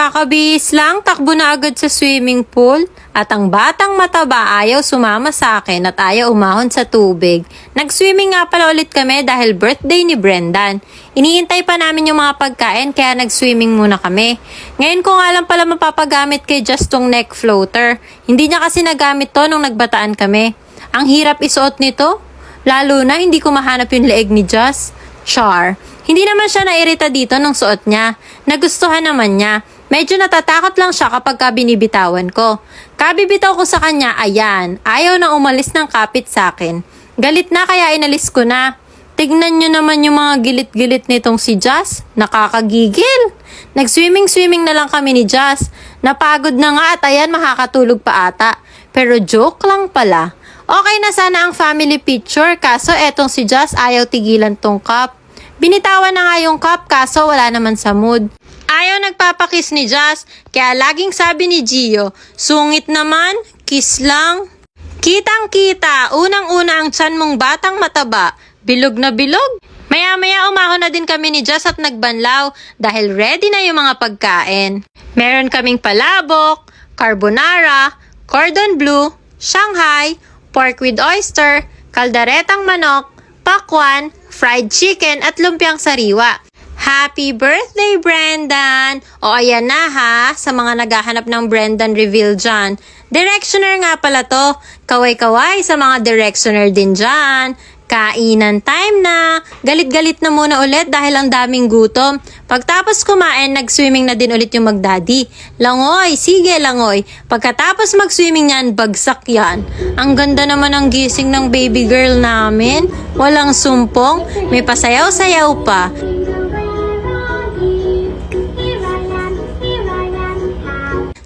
Kakabihis lang, takbo na agad sa swimming pool. At ang batang mataba ayaw sumama sa akin at ayaw umahon sa tubig. Nag-swimming nga pala ulit kami dahil birthday ni Brendan. Iniintay pa namin yung mga pagkain kaya nag-swimming muna kami. Ngayon ko nga lang pala mapapagamit kay Just tong neck floater. Hindi niya kasi nagamit to nung nagbataan kami. Ang hirap isuot nito. Lalo na hindi ko mahanap yung leeg ni Just. Char. Hindi naman siya nairita dito nung suot niya. Nagustuhan naman niya. Medyo natatakot lang siya kapag binibitawan ko. Kabibitaw ko sa kanya, ayan, ayaw na umalis ng kapit sa akin. Galit na kaya inalis ko na. Tignan nyo naman yung mga gilit-gilit nitong si Jazz. Nakakagigil. Nag-swimming-swimming na lang kami ni Jazz. Napagod na nga at ayan, makakatulog pa ata. Pero joke lang pala. Okay na sana ang family picture kaso etong si Jazz ayaw tigilan tong cup. Binitawan na nga yung cup kaso wala naman sa mood. Ayaw nagpapakiss ni Jazz, kaya laging sabi ni Gio, sungit naman, kiss lang. Kitang-kita, unang-una ang tiyan mong batang mataba, bilog na bilog. Maya-maya umahon na din kami ni Jazz at nagbanlaw dahil ready na yung mga pagkain. Meron kaming palabok, carbonara, cordon bleu, Shanghai, pork with oyster, kaldaretang manok, pakwan, fried chicken at lumpiang sariwa. Happy birthday, Brendan! O ayan na ha, sa mga naghahanap ng Brendan reveal dyan. Directioner nga pala to. Kaway-kaway sa mga directioner din dyan. Kainan time na. Galit-galit na muna ulit dahil ang daming gutom. Pagtapos kumain, nag-swimming na din ulit yung magdaddy. Langoy, sige langoy. Pagkatapos mag-swimming yan, bagsak yan. Ang ganda naman ang gising ng baby girl namin. Walang sumpong, may pasayaw-sayaw pa.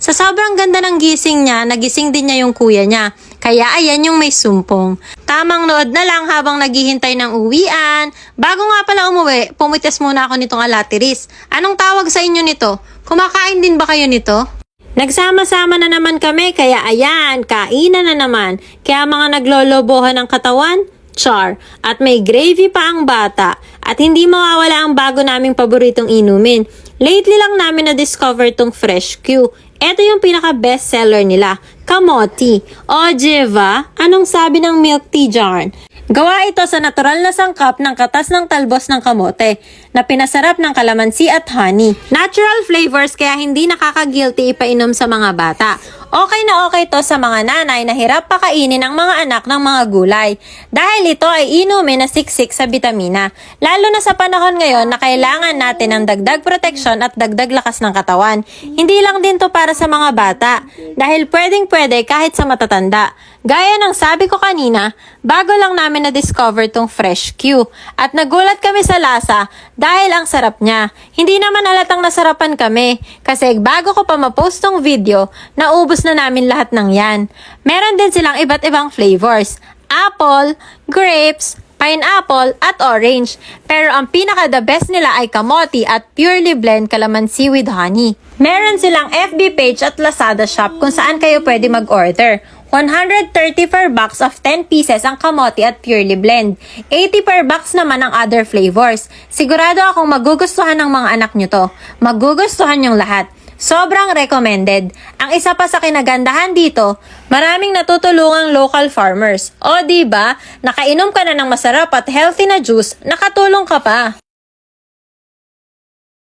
Sa sobrang ganda ng gising niya, nagising din niya yung kuya niya. Kaya ayan yung may sumpong. Tamang nood na lang habang naghihintay ng uwian. Bago nga pala umuwi, pumitas muna ako nitong alatiris. Anong tawag sa inyo nito? Kumakain din ba kayo nito? Nagsama-sama na naman kami, kaya ayan, kainan na naman. Kaya mga naglolobohan ng katawan, char. At may gravy pa ang bata. At hindi mawawala ang bago naming paboritong inumin. Lately lang namin na-discover tong Fresh Q. Ito yung pinaka-best seller nila, kamote. O, Jeva, anong sabi ng milk tea jar? Gawa ito sa natural na sangkap ng katas ng talbos ng kamote na pinasarap ng kalamansi at honey. Natural flavors kaya hindi nakaka-guilty ipainom sa mga bata. Okay na okay to sa mga nanay na hirap pakainin ang mga anak ng mga gulay. Dahil ito ay inumin na siksik sa bitamina. Lalo na sa panahon ngayon na kailangan natin ng dagdag proteksyon at dagdag lakas ng katawan. Hindi lang din to para sa mga bata. Dahil pwedeng-pwede kahit sa matatanda. Gaya ng sabi ko kanina, bago lang namin na-discover tong Fresh Q. At nagulat kami sa lasa dahil ang sarap niya. Hindi naman halatang nasarapan kami. Kasi bago ko pa ma-post tong video, naubos na namin lahat ng yan. Meron din silang iba't ibang flavors. Apple, grapes, pineapple, at orange. Pero ang pinaka-the best nila ay kamote at purely blend calamansi with honey. Meron silang FB page at Lazada shop kung saan kayo pwede mag-order. 130 per box of 10 pieces ang kamote at purely blend. 80 per box naman ang other flavors. Sigurado akong magugustuhan ng mga anak nyo to. Magugustuhan yung lahat. Sobrang recommended. Ang isa pa sa kinagandahan dito, maraming natutulungang local farmers. O diba, nakainom ka na ng masarap at healthy na juice, nakatulong ka pa.